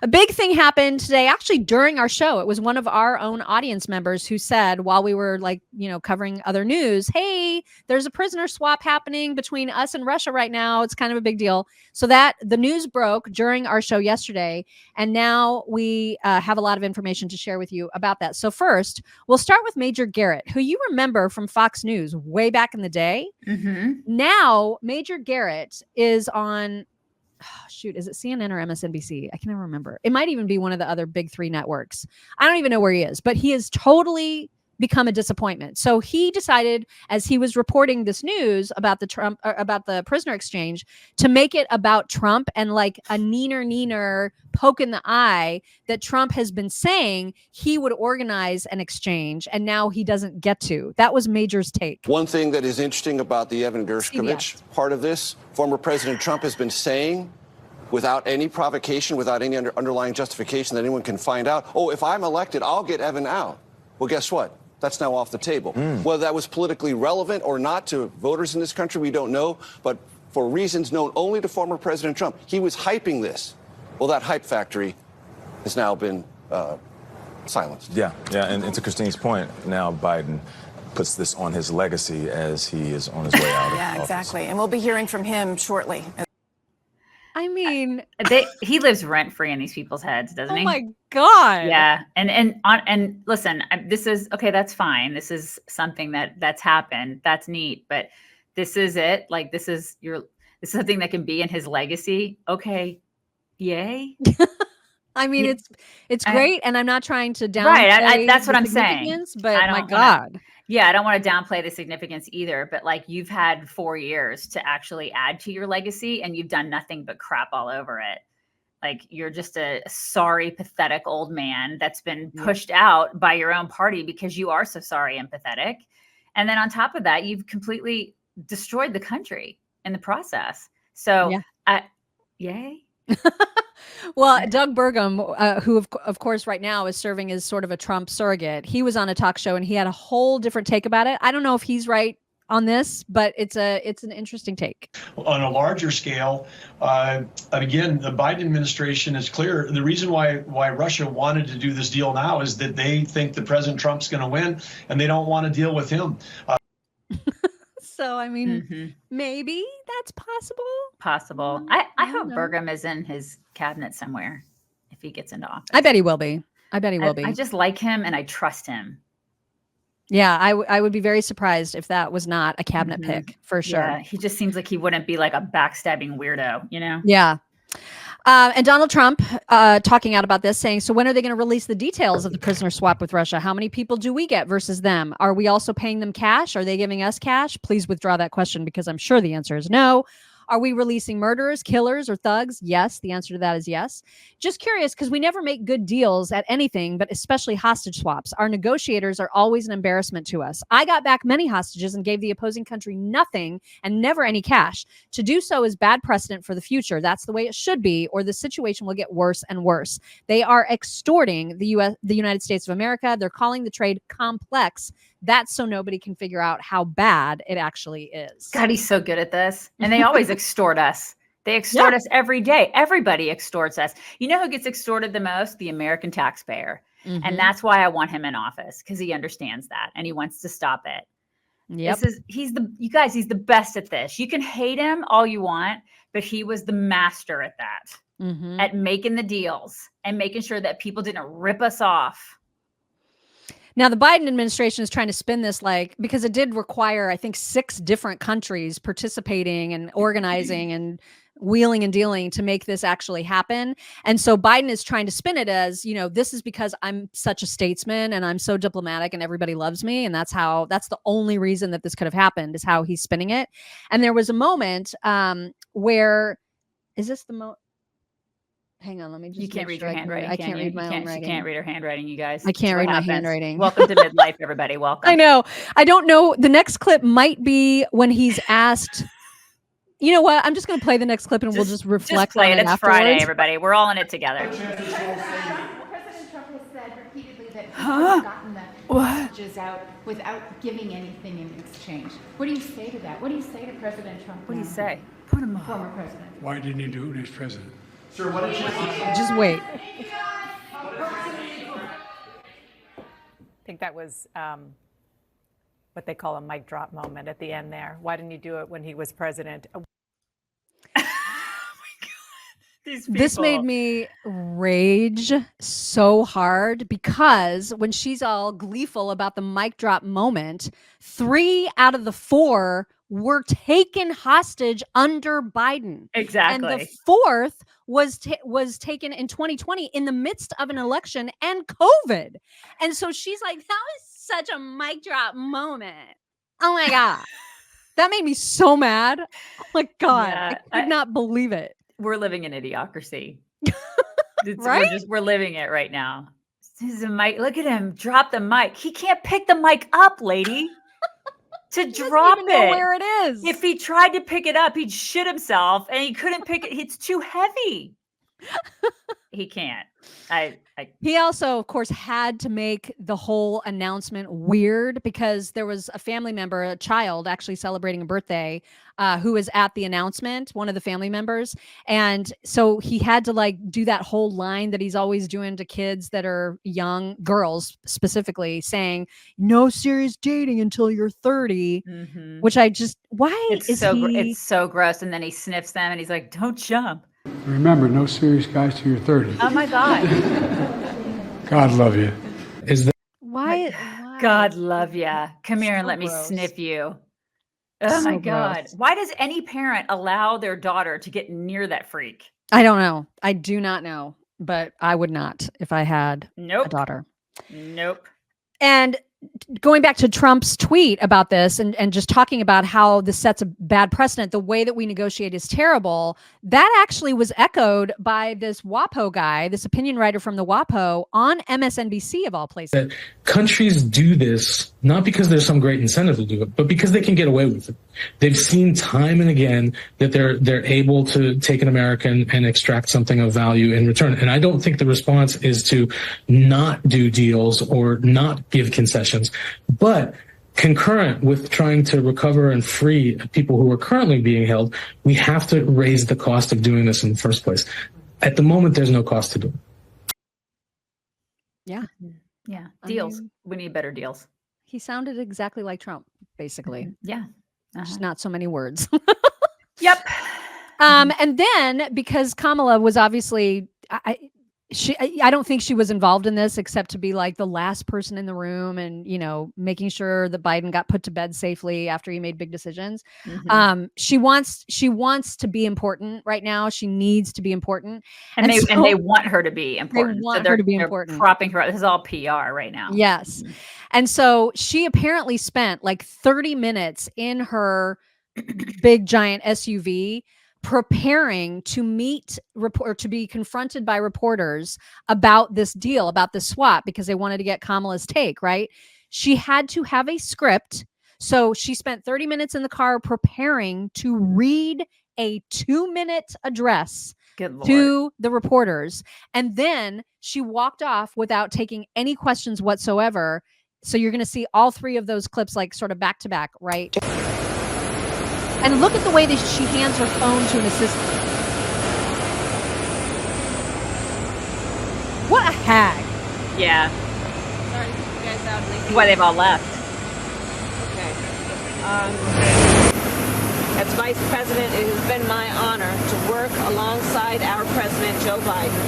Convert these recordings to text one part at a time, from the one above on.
A big thing happened today, actually during our show. It was one of our own audience members who said, while we were covering other news, hey, there's a prisoner swap happening between us and Russia right now. It's kind of a big deal. So that the news broke during our show yesterday. And now we have a lot of information to share with you about that. So first, we'll start with Major Garrett, who you remember from Fox News way back in the day. Mm-hmm. Now, Major Garrett is on, is it CNN or MSNBC? I can never remember. It might even be one of the other big three networks. I don't even know where he is, but he has totally become a disappointment. So he decided, as he was reporting this news about the prisoner exchange, to make it about Trump and like a neener poke in the eye that Trump has been saying he would organize an exchange, and now he doesn't get to. That was Major's take. One thing that is interesting about the Evan Gershkovich part of this, former President Trump has been saying, without any provocation, without any underlying justification that anyone can find out, oh, if I'm elected, I'll get Evan out. Well, guess what? That's now off the table. Whether that was politically relevant or not to voters in this country, we don't know. But for reasons known only to former President Trump, he was hyping this. Well, that hype factory has now been silenced. Yeah, and to Christine's point, now Biden puts this on his legacy as he is on his way out of office. Exactly. And we'll be hearing from him shortly. I mean, he lives rent free in these people's heads, doesn't he? Oh my God. Yeah. And listen, this is okay. That's fine. This is something that's happened. That's neat. But this is it. Like, this is something that can be in his legacy. Okay. Yay. I mean, it's great. And I'm not trying to downplay. Right. That's what I'm saying. But my God. Yeah, I don't want to downplay the significance either, but like, you've had 4 years to actually add to your legacy and you've done nothing but crap all over it. Like, you're just a sorry, pathetic old man that's been pushed out by your own party because you are so sorry and pathetic. And then on top of that, you've completely destroyed the country in the process. So, yay. Well, Doug Burgum, who of course right now is serving as sort of a Trump surrogate, he was on a talk show and he had a whole different take about it. I don't know if he's right on this, but it's an interesting take. On a larger scale, again, the Biden administration is clear. The reason why Russia wanted to do this deal now is that they think that President Trump's going to win and they don't want to deal with him. So, I mean, maybe that's possible. Possible. I hope Burgum is in his cabinet somewhere if he gets into office. I bet he will be. I just like him and I trust him. Yeah, I would be very surprised if that was not a cabinet pick, for sure. Yeah, he just seems like he wouldn't be like a backstabbing weirdo, you know? Yeah. And Donald Trump talking out about this, saying, so when are they going to release the details of the prisoner swap with Russia? How many people do we get versus them? Are we also paying them cash? Are they giving us cash? Please withdraw that question because I'm sure the answer is no. Are we releasing murderers, killers, or thugs? Yes. The answer to that is yes. Just curious, because we never make good deals at anything, but especially hostage swaps. Our negotiators are always an embarrassment to us. I got back many hostages and gave the opposing country nothing and never any cash. To do so is bad precedent for the future. That's the way it should be, or the situation will get worse and worse. They are extorting the United States of America. They're calling the trade complex. That's so nobody can figure out how bad it actually is. God, he's so good at this. And they always extort us. They extort us every day. Everybody extorts us. You know who gets extorted the most? The American taxpayer. And that's why I want him in office, because he understands that and he wants to stop it. Yep. He's the best at this. You can hate him all you want, but he was the master at that, at making the deals and making sure that people didn't rip us off. Now, the Biden administration is trying to spin this because it did require, I think, 6 different countries participating and organizing and wheeling and dealing to make this actually happen. And so Biden is trying to spin it as, this is because I'm such a statesman and I'm so diplomatic and everybody loves me. And that's the only reason that this could have happened, is how he's spinning it. And there was a moment where, is this the moment? Hang on, let me just. You can't read your handwriting. I can't read my own handwriting. She can't read her handwriting, you guys. I can't read my handwriting. Welcome to midlife, everybody. Welcome. I know. I don't know. The next clip might be when he's asked. You know what? I'm just going to play the next clip and we'll just reflect on it. It's afterwards. Friday, everybody. We're all in it together. President Trump has said repeatedly that he's gotten the messages out without giving anything in exchange. What do you say to that? What do you say to President Trump? What do you say? Put him on. Former president. Why didn't he do it as president? Sir, what did you Just wait. I think that was what they call a mic drop moment at the end there. Why didn't you do it when he was president? This made me rage so hard because when she's all gleeful about the mic drop moment, 3 out of the 4 were taken hostage under Biden. Exactly. And the 4th was taken in 2020 in the midst of an election and COVID. And so she's like, that was such a mic drop moment. Oh my God. That made me so mad. Oh my God. Yeah, I could not believe it. We're living in idiocracy. Right? We're living it right now. This is a mic. Look at him drop the mic. He can't pick the mic up, lady. To drop Even know it. where it is. If he tried to pick it up, he'd shit himself, and he couldn't pick it. It's too heavy. He can't. He also, of course, had to make the whole announcement weird because there was a family member, a child actually celebrating a birthday, who was at the announcement, one of the family members. And so he had to like do that whole line that he's always doing to kids that are young, girls specifically, saying, no serious dating until you're 30, which I just, why It's is so he? it's so gross. And then he sniffs them and he's like, don't jump. Remember, no serious guys till you're 30. Oh my God. God love you. Why? God love ya. Come here and So let me gross. sniff you. Oh So my God. gross. Why does any parent allow their daughter to get near that freak? I don't know. I do not know, but I would not if I had a Nope. daughter. Nope. And going back to Trump's tweet about this and just talking about how this sets a bad precedent, the way that we negotiate is terrible. That actually was echoed by this WAPO guy, this opinion writer from the WAPO on MSNBC of all places. That countries do this not because there's some great incentive to do it, but because they can get away with it. They've seen time and again that they're able to take an American and extract something of value in return. And I don't think the response is to not do deals or not give concessions, but concurrent with trying to recover and free people who are currently being held, we have to raise the cost of doing this in the first place. At the moment, there's no cost to do it. Yeah. Yeah. I Deals. mean- We need better deals. He sounded exactly like Trump, basically. Yeah. Just not so many words. Yep. And then because Kamala was obviously, I don't think she was involved in this except to be like the last person in the room and, you know, making sure that Biden got put to bed safely after he made big decisions. She wants to be important right now. She needs to be important. And they so they want her to be important. want her to be they're important. propping her up. This is all PR right now. Yes. And so she apparently spent like 30 minutes in her big giant SUV preparing to meet or to be confronted by reporters about this deal, about the swap, because they wanted to get Kamala's take, right? She had to have a script. So she spent 30 minutes in the car preparing to read a 2-minute address Good Lord. to the reporters. And then she walked off without taking any questions whatsoever. So you're going to see all 3 of those clips like sort of back to back, right? And look at the way that she hands her phone to an assistant. What a hag. Yeah. Sorry to keep you guys out late. That's why they've all left. Okay. As Vice President, it has been my honor to work alongside our President, Joe Biden,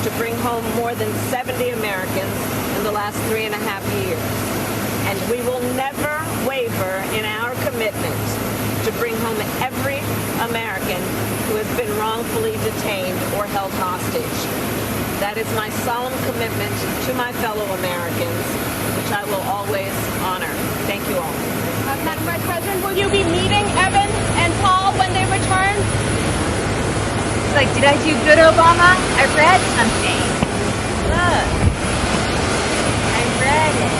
to bring home more than 70 Americans in the last 3.5 years. And we will never waver in our commitment to bring home every American who has been wrongfully detained or held hostage. That is my solemn commitment to my fellow Americans, which I will always honor. Thank you all. Madam Vice President, will you be meeting Evan and Paul when they return? Like, did I do good, Obama? I read something. Look. I read it.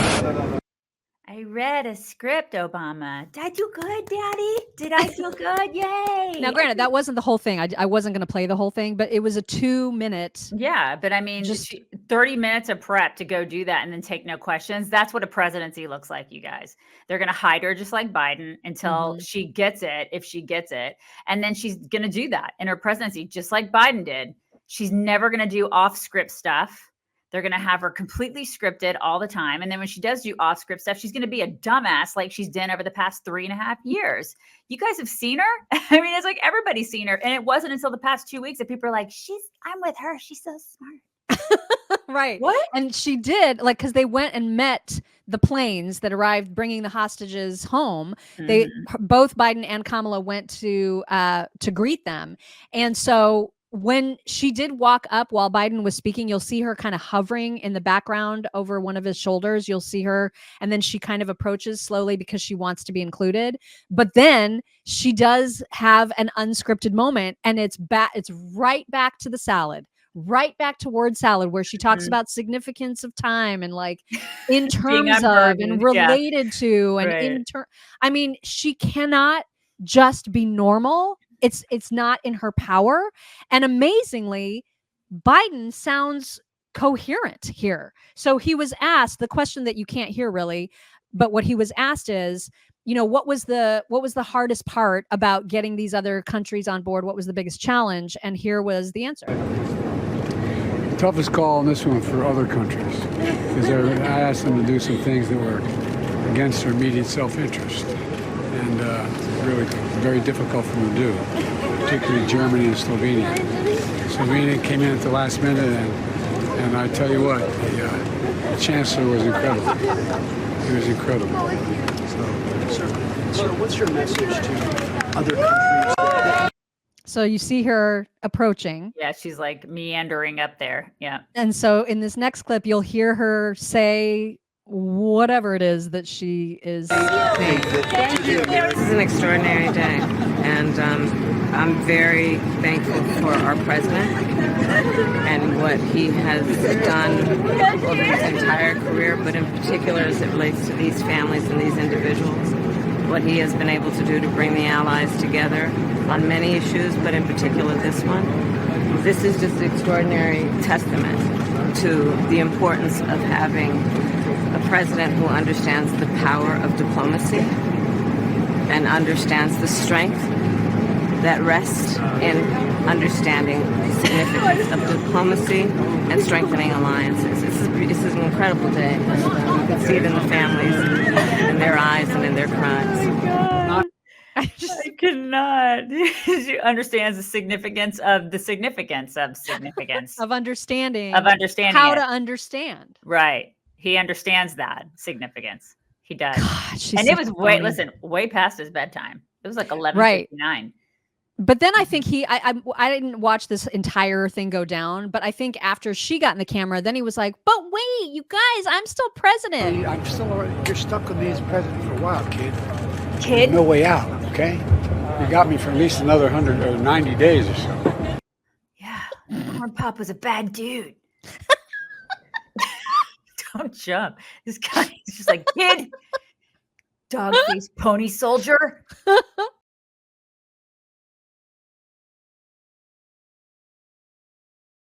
I read a script, Obama. Did I do good, Daddy? Did I do good? Yay. Now, granted, that wasn't the whole thing. I wasn't going to play the whole thing, but it was a 2-minute. Yeah, but I mean, just 30 minutes of prep to go do that and then take no questions. That's what a presidency looks like, you guys. They're going to hide her just like Biden until she gets it, if she gets it. And then she's going to do that in her presidency, just like Biden did. She's never going to do off script stuff. They're going to have her completely scripted all the time. And then when she does do off script stuff, she's going to be a dumbass like she's done over the past 3.5 years. You guys have seen her. I mean, it's like everybody's seen her. And it wasn't until the past 2 weeks that people are like, I'm with her. She's so smart. Right. What? And she did, like, because they went and met the planes that arrived bringing the hostages home. They both Biden and Kamala went to greet them. And so when she did walk up while Biden was speaking, you'll see her kind of hovering in the background over one of his shoulders. You'll see her, and then she kind of approaches slowly because she wants to be included. But then she does have an unscripted moment, and it's right back to the salad. Right back to word salad, where she talks about significance of time and like in terms of and related to and I mean, she cannot just be normal. It's not in her power. And amazingly, Biden sounds coherent here. So he was asked the question that you can't hear really, but what he was asked is, what was the hardest part about getting these other countries on board? What was the biggest challenge? And here was the answer. Toughest call on this one for other countries, because I asked them to do some things that were against their immediate self-interest, and really very difficult for them to do, particularly Germany and Slovenia. Slovenia came in at the last minute, and I tell you what, the chancellor was incredible. He was incredible. So what's your message to other countries? So you see her approaching. Yeah, she's like meandering up there. Yeah. And so in this next clip, you'll hear her say whatever it is that she is saying. This is an extraordinary day, and I'm very thankful for our president and what he has done over his entire career, but in particular as it relates to these families and these individuals, what he has been able to do to bring the allies together on many issues, but in particular this one. This is just an extraordinary testament to the importance of having a president who understands the power of diplomacy and understands the strength that rests in understanding the significance of diplomacy and strengthening alliances. This is an incredible day. You can see it in the families, in their eyes and in their cries. I cannot. She understands the significance of significance. Of understanding. Of understanding how it. to understand. Right. He understands that significance. He does. God, and it was way past his bedtime. It was like 11:59. But then I think I didn't watch this entire thing go down, but I think after she got in the camera, then he was like, but wait, you guys, I'm still president. You're stuck with me as president for a while, kid. Kid? No way out, okay? You got me for at least another 100 or 90 days or so. Yeah. Corn Pop was a bad dude. Don't jump. This guy is just like, kid, dog face pony soldier.